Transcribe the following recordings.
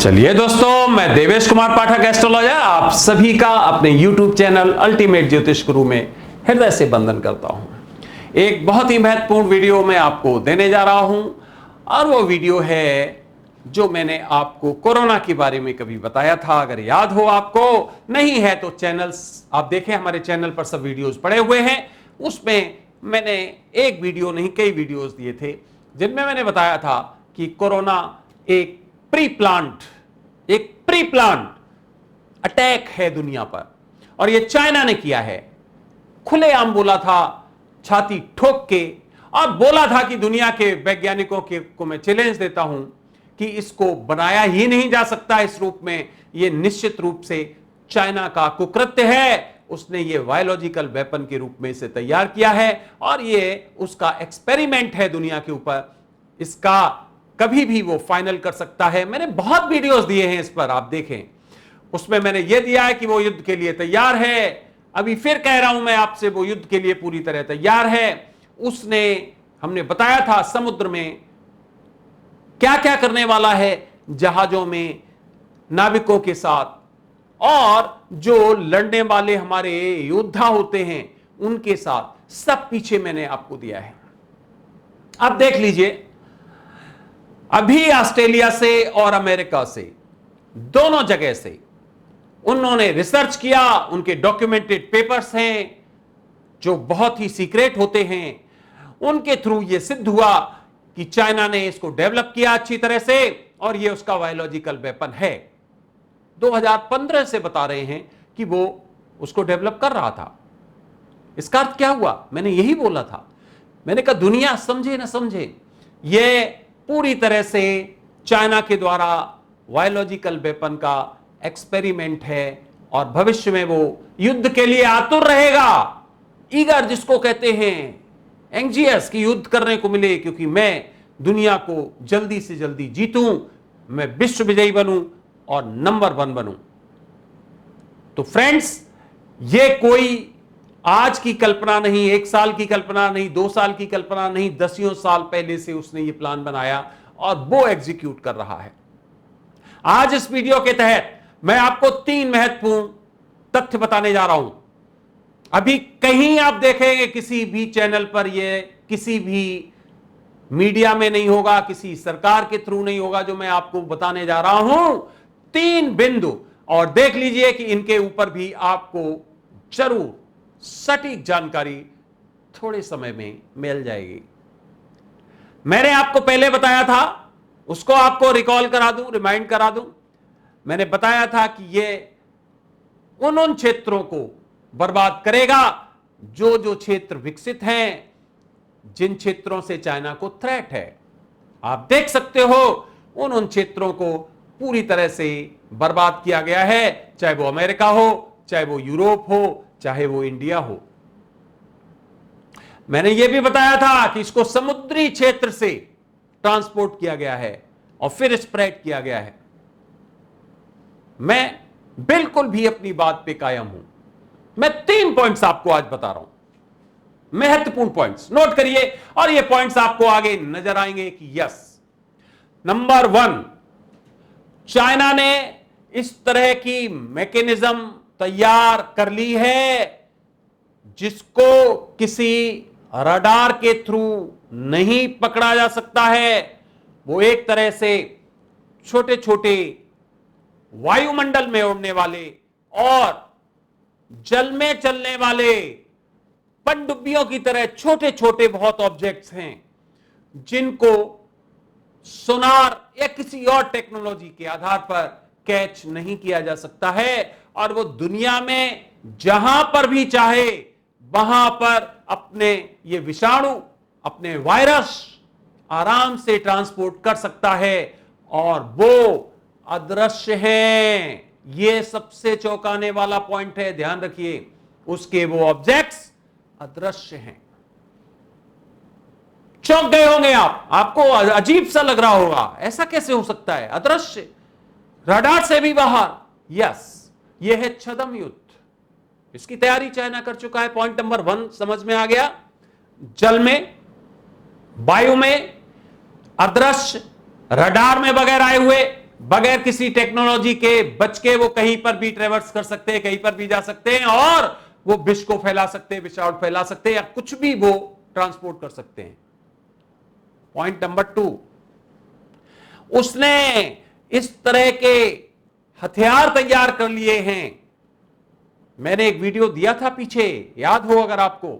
चलिए दोस्तों, मैं देवेश कुमार पाठक एस्ट्रोलॉजर आप सभी का अपने YouTube चैनल अल्टीमेट ज्योतिष गुरु में हृदय से वंदन करता हूं। एक बहुत ही महत्वपूर्ण वीडियो मैं आपको देने जा रहा हूं और वो वीडियो है जो मैंने आपको कोरोना के बारे में कभी बताया था। अगर याद हो आपको, नहीं है तो चैनल्स आप देखें, हमारे चैनल पर सब वीडियोस पड़े हुए हैं। उसमें मैंने एक वीडियो नहीं कई वीडियोस दिए थे जिनमें मैंने बताया था कि कोरोना एक प्री प्लान्ड अटैक है दुनिया पर और यह चाइना ने किया है। खुलेआम बोला था, छाती ठोक के, और बोला था कि दुनिया के वैज्ञानिकों को मैं चैलेंज देता हूं कि इसको बनाया ही नहीं जा सकता इस रूप में। यह निश्चित रूप से चाइना का कुकृत्य है। उसने ये बायोलॉजिकल वेपन के रूप में इसे तैयार किया है और ये उसका एक्सपेरिमेंट है दुनिया के ऊपर। इसका कभी भी वो फाइनल कर सकता है। मैंने बहुत वीडियोस दिए हैं इस पर, आप देखें। उसमें मैंने ये दिया है कि वो युद्ध के लिए तैयार है। अभी फिर कह रहा हूं मैं आपसे, वो युद्ध के लिए पूरी तरह तैयार है। हमने बताया था समुद्र में क्या क्या करने वाला है, जहाजों में नाविकों के साथ, और जो लड़ने वाले हमारे योद्धा होते हैं उनके साथ, सब पीछे मैंने आपको दिया है। अब देख लीजिए, अभी ऑस्ट्रेलिया से और अमेरिका से, दोनों जगह से उन्होंने रिसर्च किया। उनके डॉक्यूमेंटेड पेपर्स हैं जो बहुत ही सीक्रेट होते हैं। उनके थ्रू यह सिद्ध हुआ कि चाइना ने इसको डेवलप किया अच्छी तरह से और यह उसका बायोलॉजिकल वेपन है। 2015 से बता रहे हैं कि वो उसको डेवलप कर रहा था। इसका अर्थ क्या हुआ? मैंने यही बोला था। मैंने कहा दुनिया समझे ना समझे, यह पूरी तरह से चाइना के द्वारा बायोलॉजिकल वेपन का एक्सपेरिमेंट है और भविष्य में वो युद्ध के लिए आतुर रहेगा। ईगर जिसको कहते हैं, एंग्जियस की युद्ध करने को मिले, क्योंकि मैं दुनिया को जल्दी से जल्दी जीतूं, मैं विश्व विजयी बनूं और नंबर 1 बनूं। तो फ्रेंड्स, ये कोई आज की कल्पना नहीं, 1 साल की कल्पना नहीं, 2 साल की कल्पना नहीं, दसियों साल पहले से उसने ये प्लान बनाया और वो एग्जीक्यूट कर रहा है। आज इस वीडियो के तहत मैं आपको 3 महत्वपूर्ण तथ्य बताने जा रहा हूं। अभी कहीं आप देखेंगे किसी भी चैनल पर, ये किसी भी मीडिया में नहीं होगा, किसी सरकार के थ्रू नहीं होगा जो मैं आपको बताने जा रहा हूं। 3 बिंदु, और देख लीजिए कि इनके ऊपर भी आपको जरूर सटीक जानकारी थोड़े समय में मिल जाएगी। मैंने आपको पहले बताया था, उसको आपको रिकॉल करा दूं, रिमाइंड करा दूं। मैंने बताया था कि यह उन क्षेत्रों को बर्बाद करेगा जो क्षेत्र विकसित हैं, जिन क्षेत्रों से चाइना को थ्रेट है। आप देख सकते हो उन क्षेत्रों को पूरी तरह से बर्बाद किया गया है, चाहे वो अमेरिका हो, चाहे वो यूरोप हो, चाहे वो इंडिया हो। मैंने यह भी बताया था कि इसको समुद्री क्षेत्र से ट्रांसपोर्ट किया गया है और फिर स्प्रेड किया गया है। मैं बिल्कुल भी अपनी बात पे कायम हूं। मैं 3 पॉइंट्स आपको आज बता रहा हूं, महत्वपूर्ण पॉइंट्स, नोट करिए, और ये पॉइंट्स आपको आगे नजर आएंगे कि यस। नंबर 1, चाइना ने इस तरह की मैकेनिज्म तैयार कर ली है जिसको किसी रडार के थ्रू नहीं पकड़ा जा सकता है। वो एक तरह से छोटे छोटे वायुमंडल में उड़ने वाले और जल में चलने वाले पनडुब्बियों की तरह छोटे छोटे बहुत ऑब्जेक्ट्स हैं जिनको सोनार या किसी और टेक्नोलॉजी के आधार पर कैच नहीं किया जा सकता है, और वो दुनिया में जहां पर भी चाहे वहां पर अपने ये विषाणु, अपने वायरस आराम से ट्रांसपोर्ट कर सकता है और वो अदृश्य हैं। ये सबसे चौंकाने वाला पॉइंट है, ध्यान रखिए। उसके वो ऑब्जेक्ट्स अदृश्य हैं। चौंक गए होंगे आप, आपको अजीब सा लग रहा होगा, ऐसा कैसे हो सकता है, अदृश्य, रडार से भी बाहर। यस, यह है छद्म युद्ध। इसकी तैयारी चाइना कर चुका है। पॉइंट नंबर 1 समझ में आ गया। जल में, वायु में, अदृश्य, रडार में बगैर आए हुए बगैर किसी टेक्नोलॉजी के बच के वो कहीं पर भी ट्रेवर्स कर सकते हैं, कहीं पर भी जा सकते हैं और वो विष को फैला सकते हैं, विषाणु फैला सकते हैं या कुछ भी वो ट्रांसपोर्ट कर सकते हैं। पॉइंट नंबर 2, उसने इस तरह के हथियार तैयार कर लिए हैं। मैंने एक वीडियो दिया था पीछे, याद हो अगर आपको,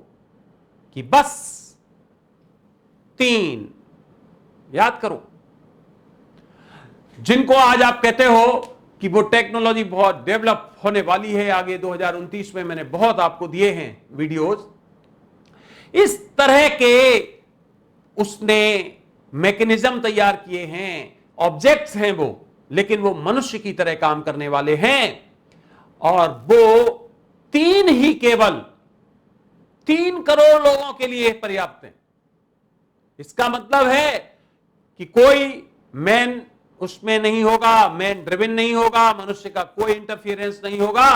कि बस 3, याद करो, जिनको आज आप कहते हो कि वो टेक्नोलॉजी बहुत डेवलप होने वाली है आगे 2029 में, मैंने बहुत आपको दिए हैं वीडियोस। इस तरह के उसने मैकेनिज्म तैयार किए हैं, ऑब्जेक्ट्स हैं वो, लेकिन वो मनुष्य की तरह काम करने वाले हैं और वो 3 ही, केवल 3 करोड़ लोगों के लिए पर्याप्त है। इसका मतलब है कि कोई मैन उसमें नहीं होगा, मैन ड्रिवन नहीं होगा, मनुष्य का कोई इंटरफियरेंस नहीं होगा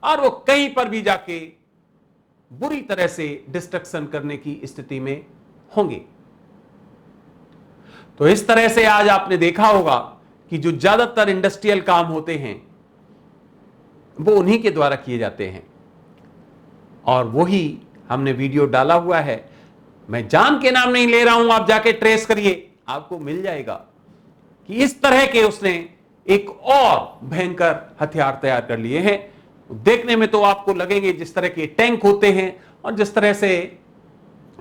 और वो कहीं पर भी जाके बुरी तरह से डिस्ट्रक्शन करने की स्थिति में होंगे। तो इस तरह से आज आपने देखा होगा कि जो ज्यादातर इंडस्ट्रियल काम होते हैं वो उन्हीं के द्वारा किए जाते हैं और वही हमने वीडियो डाला हुआ है। मैं जान के नाम नहीं ले रहा हूं, आप जाके ट्रेस करिए, आपको मिल जाएगा कि इस तरह के उसने एक और भयंकर हथियार तैयार कर लिए हैं। देखने में तो आपको लगेंगे जिस तरह के टैंक होते हैं और जिस तरह से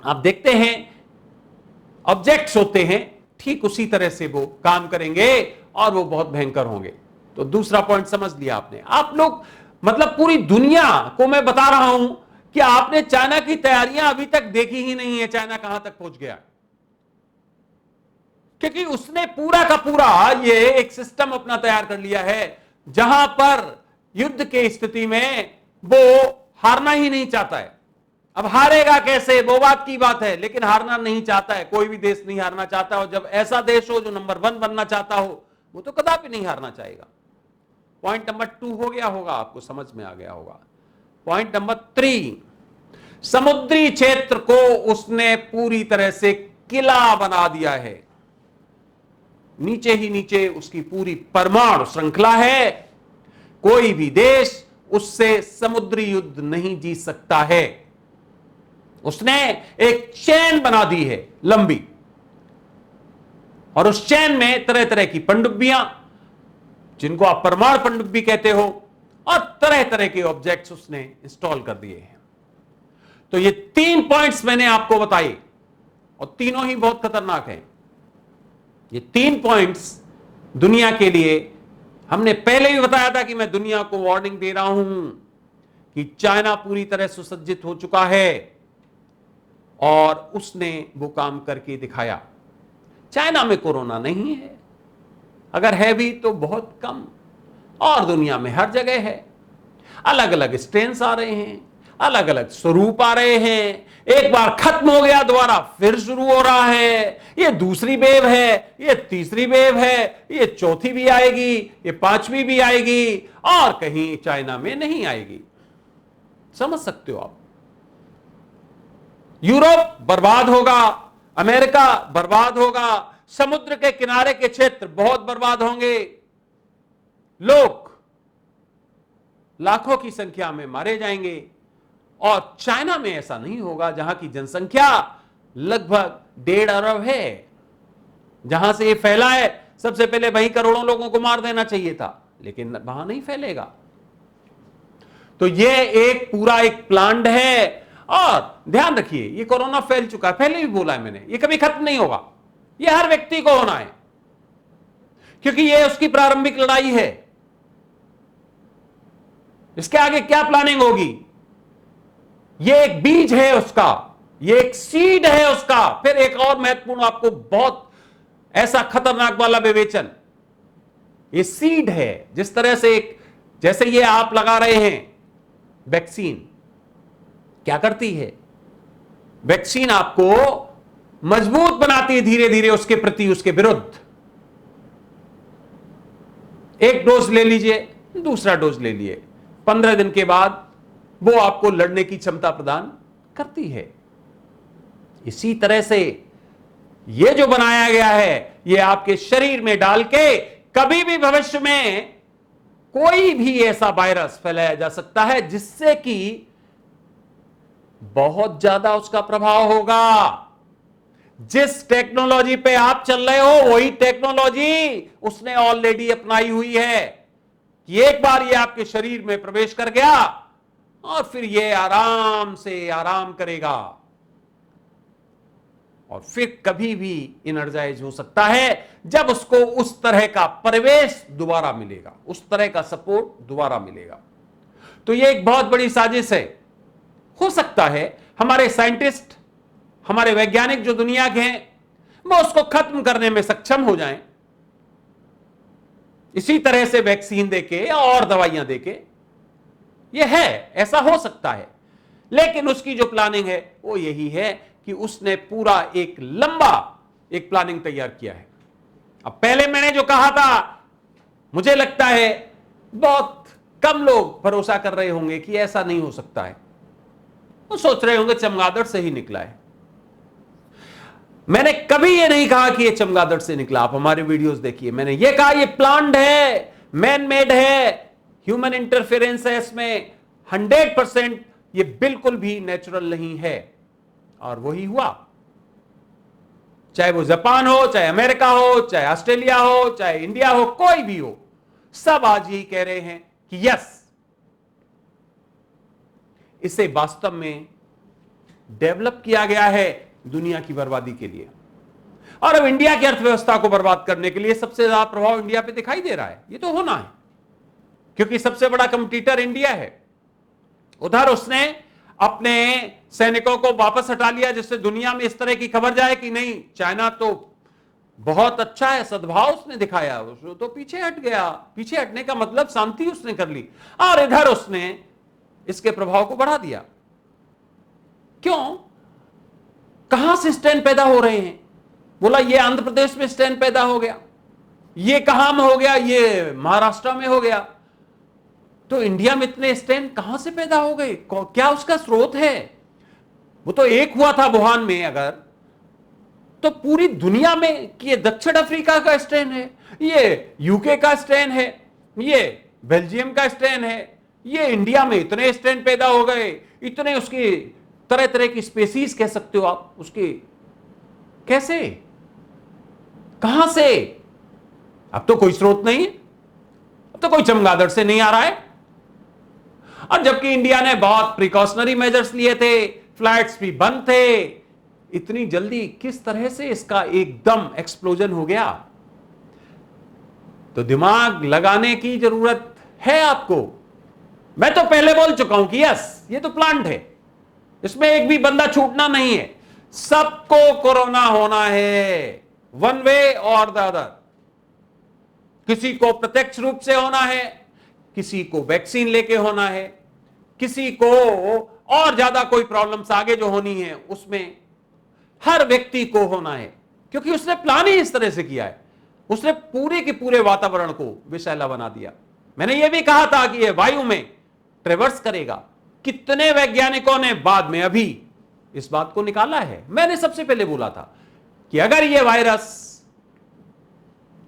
आप देखते हैं ऑब्जेक्ट्स होते हैं, ठीक उसी तरह से वो काम करेंगे और वो बहुत भयंकर होंगे। तो दूसरा पॉइंट समझ लिया आपने। आप लोग, मतलब पूरी दुनिया को मैं बता रहा हूं कि आपने चाइना की तैयारियां अभी तक देखी ही नहीं है, चाइना कहां तक पहुंच गया, क्योंकि उसने पूरा का पूरा ये एक सिस्टम अपना तैयार कर लिया है जहां पर युद्ध के स्थिति में वो हारना ही नहीं चाहता है। अब हारेगा कैसे, वो बात की बात है, लेकिन हारना नहीं चाहता है। कोई भी देश नहीं हारना चाहता, और जब ऐसा देश हो जो नंबर 1 बनना चाहता हो, वो तो कदापि नहीं हारना चाहेगा। पॉइंट नंबर 2 हो गया होगा, आपको समझ में आ गया होगा। पॉइंट नंबर 3, समुद्री क्षेत्र को उसने पूरी तरह से किला बना दिया है। नीचे ही नीचे उसकी पूरी परमाणु श्रृंखला है। कोई भी देश उससे समुद्री युद्ध नहीं जीत सकता है। उसने एक चेन बना दी है लंबी, और उस चेन में तरह तरह की पनडुब्बियां, जिनको आप परमाणु पनडुब्बी कहते हो, और तरह तरह के ऑब्जेक्ट्स उसने इंस्टॉल कर दिए हैं। तो ये 3 पॉइंट्स मैंने आपको बताए और तीनों ही बहुत खतरनाक हैं। ये 3 पॉइंट्स दुनिया के लिए, हमने पहले भी बताया था कि मैं दुनिया को वार्निंग दे रहा हूं कि चाइना पूरी तरह सुसज्जित हो चुका है और उसने वो काम करके दिखाया। चाइना में कोरोना नहीं है, अगर है भी तो बहुत कम, और दुनिया में हर जगह है। अलग अलग स्ट्रेन्स आ रहे हैं, अलग अलग स्वरूप आ रहे हैं। एक बार खत्म हो गया, दोबारा फिर शुरू हो रहा है। ये दूसरी वेव है, ये तीसरी वेव है, ये चौथी भी आएगी, ये 5वीं भी आएगी, और कहीं चाइना में नहीं आएगी। समझ सकते हो आप। यूरोप बर्बाद होगा, अमेरिका बर्बाद होगा, समुद्र के किनारे के क्षेत्र बहुत बर्बाद होंगे, लोग लाखों की संख्या में मारे जाएंगे। और चाइना में ऐसा नहीं होगा, जहां की जनसंख्या लगभग 1.5 अरब है। जहां से ये फैला है, सबसे पहले वहीं करोड़ों लोगों को मार देना चाहिए था, लेकिन वहां नहीं फैलेगा। तो ये एक पूरा एक प्लान है। और ध्यान रखिए, ये कोरोना फैल चुका है, पहले भी बोला है मैंने, ये कभी खत्म नहीं होगा। ये हर व्यक्ति को होना है, क्योंकि ये उसकी प्रारंभिक लड़ाई है। इसके आगे क्या प्लानिंग होगी, ये एक बीज है उसका, ये एक सीड है उसका। फिर एक और महत्वपूर्ण, आपको बहुत ऐसा खतरनाक वाला विवेचन, ये सीड है। जिस तरह से जैसे ये आप लगा रहे हैं वैक्सीन, क्या करती है वैक्सीन, आपको मजबूत बनाती है धीरे धीरे उसके प्रति, उसके विरुद्ध। एक डोज ले लीजिए, दूसरा डोज ले लिए, 15 दिन के बाद वो आपको लड़ने की क्षमता प्रदान करती है। इसी तरह से ये जो बनाया गया है, ये आपके शरीर में डाल के कभी भी भविष्य में कोई भी ऐसा वायरस फैलाया जा सकता है जिससे कि बहुत ज्यादा उसका प्रभाव होगा। जिस टेक्नोलॉजी पे आप चल रहे हो वही टेक्नोलॉजी उसने ऑलरेडी अपनाई हुई है कि एक बार ये आपके शरीर में प्रवेश कर गया और फिर ये आराम से आराम करेगा और फिर कभी भी इनर्जाइज हो सकता है जब उसको उस तरह का परिवेश दोबारा मिलेगा, उस तरह का सपोर्ट दोबारा मिलेगा। तो ये एक बहुत बड़ी साजिश है। हो सकता है हमारे साइंटिस्ट, हमारे वैज्ञानिक जो दुनिया के हैं, वो उसको खत्म करने में सक्षम हो जाएं, इसी तरह से वैक्सीन देके या और दवाइयां देके। ये है, ऐसा हो सकता है, लेकिन उसकी जो प्लानिंग है वो यही है कि उसने पूरा एक लंबा एक प्लानिंग तैयार किया है। अब पहले मैंने जो कहा था, मुझे लगता है बहुत कम लोग भरोसा कर रहे होंगे कि ऐसा नहीं हो सकता है। वो सोच रहे होंगे चमगादड़ से ही निकला है। मैंने कभी ये नहीं कहा कि ये चमगादड़ से निकला। आप हमारे वीडियोस देखिए, मैंने ये कहा ये प्लान्ड है, मैन मेड है, ह्यूमन इंटरफेरेंस है इसमें, 100% ये बिल्कुल भी नेचुरल नहीं है। और वही हुआ। चाहे वो जापान हो, चाहे अमेरिका हो, चाहे ऑस्ट्रेलिया हो, चाहे इंडिया हो, कोई भी हो, सब आज यही कह रहे हैं कि यस, इसे वास्तव में डेवलप किया गया है दुनिया की बर्बादी के लिए। और अब इंडिया की अर्थव्यवस्था को बर्बाद करने के लिए सबसे ज्यादा प्रभाव इंडिया पे दिखाई दे रहा है। ये तो होना है, क्योंकि सबसे बड़ा कंपटीटर इंडिया है। उधर उसने अपने सैनिकों को वापस हटा लिया, जिससे दुनिया में इस तरह की खबर जाए कि नहीं, चाइना तो बहुत अच्छा है, सद्भाव उसने दिखाया, उसने तो पीछे हट गया। पीछे हटने का मतलब शांति उसने कर ली। और इधर उसने इसके प्रभाव को बढ़ा दिया। क्यों? कहां से स्ट्रेन पैदा हो रहे हैं? बोला ये आंध्र प्रदेश में स्ट्रेन पैदा हो गया, ये कहां में हो गया, ये महाराष्ट्र में हो गया। तो इंडिया में इतने स्ट्रेन कहां से पैदा हो गए? क्या उसका स्रोत है? वो तो एक हुआ था वुहान में, अगर तो पूरी दुनिया में कि ये दक्षिण अफ्रीका का स्ट्रेन है, ये यूके का स्ट्रेन है, ये बेल्जियम का स्ट्रेन है, ये इंडिया में इतने स्ट्रेन पैदा हो गए, इतने उसकी तरह तरह की स्पेसीज कह सकते हो आप उसके। कैसे? कहां से? अब तो कोई स्रोत नहीं है, अब तो कोई चमगादड़ से नहीं आ रहा है। और जबकि इंडिया ने बहुत प्रिकॉशनरी मेजर्स लिए थे, फ्लाइट्स भी बंद थे, इतनी जल्दी किस तरह से इसका एकदम एक्सप्लोजन हो गया? तो दिमाग लगाने की जरूरत है आपको। मैं तो पहले बोल चुका हूं कि यस, ये तो प्लांट है, इसमें एक भी बंदा छूटना नहीं है, सबको कोरोना होना है, वन वे और द अदर। किसी को प्रत्यक्ष रूप से होना है, किसी को वैक्सीन लेके होना है, किसी को और ज्यादा कोई प्रॉब्लम्स आगे जो होनी है उसमें, हर व्यक्ति को होना है, क्योंकि उसने प्लान ही इस तरह से किया है। उसने पूरे के पूरे वातावरण को विषैला बना दिया। मैंने यह भी कहा था कि यह वायु में ट्रेवर्स करेगा। कितने वैज्ञानिकों ने बाद में अभी इस बात को निकाला है। मैंने सबसे पहले बोला था कि अगर यह वायरस,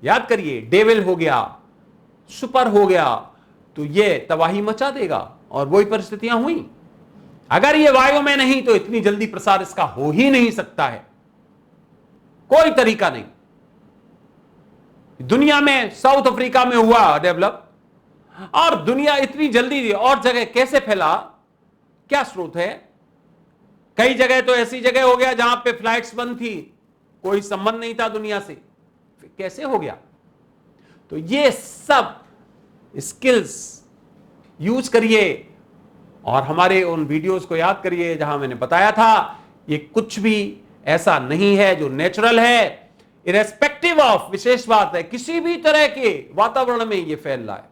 याद करिए, डेविल हो गया, सुपर हो गया, तो यह तबाही मचा देगा, और वही परिस्थितियां हुई। अगर यह वायु में नहीं तो इतनी जल्दी प्रसार इसका हो ही नहीं सकता है, कोई तरीका नहीं। दुनिया में साउथ अफ्रीका में हुआ डेवलप, और दुनिया इतनी जल्दी और जगह कैसे फैला? क्या स्रोत है? कई जगह तो ऐसी जगह हो गया जहां पे फ्लाइट्स बंद थी, कोई संबंध नहीं था दुनिया से, फिर कैसे हो गया? तो ये सब स्किल्स यूज करिए और हमारे उन वीडियोस को याद करिए जहां मैंने बताया था ये कुछ भी ऐसा नहीं है जो नेचुरल है। इरेस्पेक्टिव ऑफ, विशेष बात है, किसी भी तरह के वातावरण में ये फैल रहा है।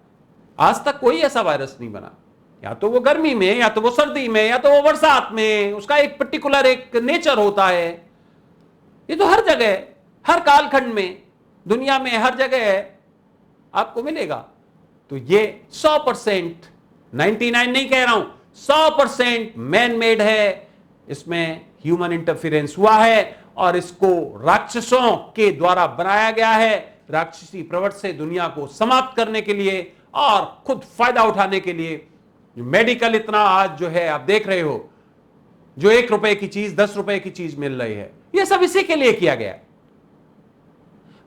आज तक कोई ऐसा वायरस नहीं बना, या तो वो गर्मी में, या तो वो सर्दी में, या तो वो बरसात में, उसका एक पर्टिकुलर एक नेचर होता है। ये तो हर जगह, हर कालखंड में, दुनिया में हर जगह आपको मिलेगा। तो ये 100%, 99 नहीं कह रहा हूं, 100% मैन मेड है। इसमें ह्यूमन इंटरफेरेंस हुआ है और इसको राक्षसों के द्वारा बनाया गया है, राक्षसी प्रवृत्ति से दुनिया को समाप्त करने के लिए और खुद फायदा उठाने के लिए मेडिकल इतना आज जो है आप देख रहे हो, जो 1 रुपए की चीज 10 रुपए की चीज मिल रही है, यह सब इसी के लिए किया गया।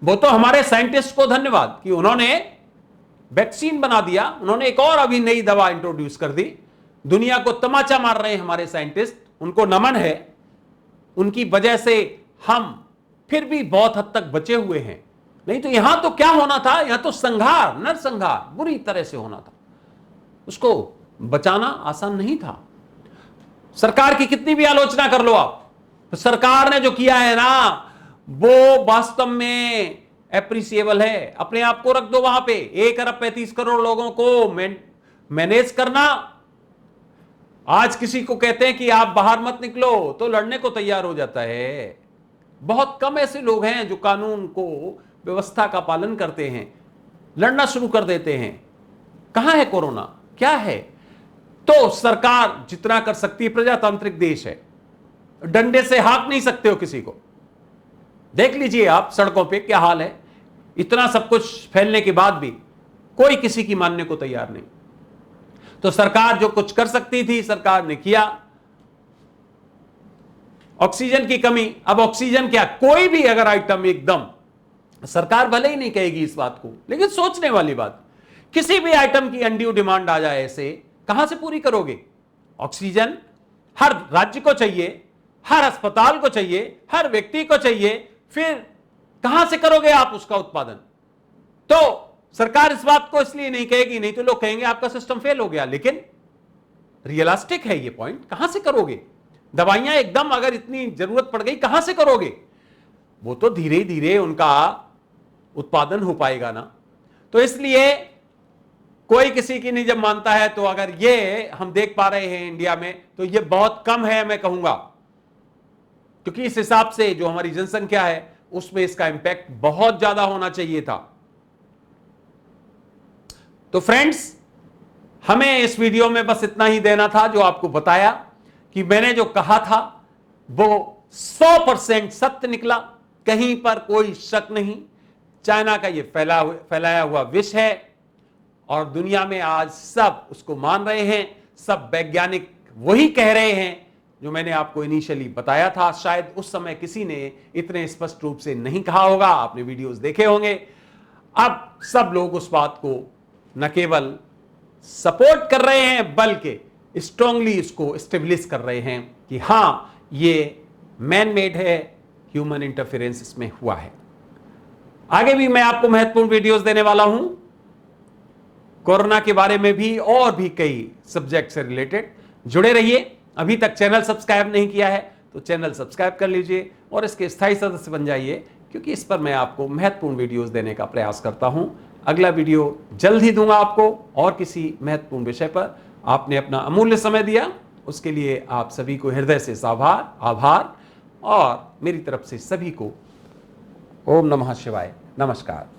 वो तो हमारे साइंटिस्ट को धन्यवाद कि उन्होंने वैक्सीन बना दिया, उन्होंने एक और अभी नई दवा इंट्रोड्यूस कर दी। दुनिया को तमाचा मार रहे हैं हमारे साइंटिस्ट, उनको नमन है। उनकी वजह से हम फिर भी बहुत हद तक बचे हुए हैं। नहीं तो यहां तो क्या होना था, यहां तो संहार, नरसंहार बुरी तरह से होना था। उसको बचाना आसान नहीं था। सरकार की कितनी भी आलोचना कर लो आप, तो सरकार ने जो किया है ना, वो वास्तव में एप्रिसिएबल है। अपने आप को रख दो वहां पे, 1 अरब 35 करोड़ लोगों को मैनेज करना। आज किसी को कहते हैं कि आप बाहर मत निकलो तो लड़ने को तैयार हो जाता है। बहुत कम ऐसे लोग हैं जो कानून को, व्यवस्था का पालन करते हैं, लड़ना शुरू कर देते हैं। कहां है कोरोना, क्या है? तो सरकार जितना कर सकती है, प्रजातांत्रिक देश है, डंडे से हाँक नहीं सकते हो किसी को। देख लीजिए आप सड़कों पे क्या हाल है। इतना सब कुछ फैलने के बाद भी कोई किसी की मानने को तैयार नहीं। तो सरकार जो कुछ कर सकती थी सरकार ने किया। ऑक्सीजन की कमी, अब ऑक्सीजन क्या, कोई भी अगर आइटम एकदम, सरकार भले ही नहीं कहेगी इस बात को, लेकिन सोचने वाली बात, किसी भी आइटम की अनड्यू डिमांड आ जाए, ऐसे कहां से पूरी करोगे? ऑक्सीजन हर राज्य को चाहिए, हर अस्पताल को चाहिए, हर व्यक्ति को चाहिए, फिर कहां से करोगे आप उसका उत्पादन? तो सरकार इस बात को इसलिए नहीं कहेगी, नहीं तो लोग कहेंगे आपका सिस्टम फेल हो गया। लेकिन रियलिस्टिक है ये पॉइंट, कहां से करोगे? दवाइयां एकदम अगर इतनी जरूरत पड़ गई, कहां से करोगे? वो तो धीरे धीरे उनका उत्पादन हो पाएगा ना। तो इसलिए कोई किसी की नहीं जब मानता है, तो अगर ये हम देख पा रहे हैं इंडिया में, तो ये बहुत कम है मैं कहूंगा, क्योंकि इस हिसाब से जो हमारी जनसंख्या है उसमें इसका इंपैक्ट बहुत ज्यादा होना चाहिए था। तो फ्रेंड्स, हमें इस वीडियो में बस इतना ही देना था, जो आपको बताया कि मैंने जो कहा था वो 100% सत्य निकला, कहीं पर कोई शक नहीं। चाइना का ये फैलाया हुआ विष है और दुनिया में आज सब उसको मान रहे हैं। सब वैज्ञानिक वही कह रहे हैं जो मैंने आपको इनिशियली बताया था। शायद उस समय किसी ने इतने स्पष्ट रूप से नहीं कहा होगा, आपने वीडियोस देखे होंगे। अब सब लोग उस बात को न केवल सपोर्ट कर रहे हैं बल्कि स्ट्रांगली इसको एस्टेब्लिश कर रहे हैं कि हां, ये मैन मेड है, ह्यूमन इंटरफेरेंस इसमें हुआ है। आगे भी मैं आपको महत्वपूर्ण वीडियोस देने वाला हूं, कोरोना के बारे में भी और भी कई सब्जेक्ट से रिलेटेड। जुड़े रहिए। अभी तक चैनल सब्सक्राइब नहीं किया है तो चैनल सब्सक्राइब कर लीजिए और इसके स्थायी सदस्य बन जाइए, क्योंकि इस पर मैं आपको महत्वपूर्ण वीडियोस देने का प्रयास करता हूं। अगला वीडियो जल्द ही दूंगा आपको और किसी महत्वपूर्ण विषय पर। आपने अपना अमूल्य समय दिया, उसके लिए आप सभी को हृदय से आभार और मेरी तरफ से सभी को ओम नमः शिवाय, नमस्कार।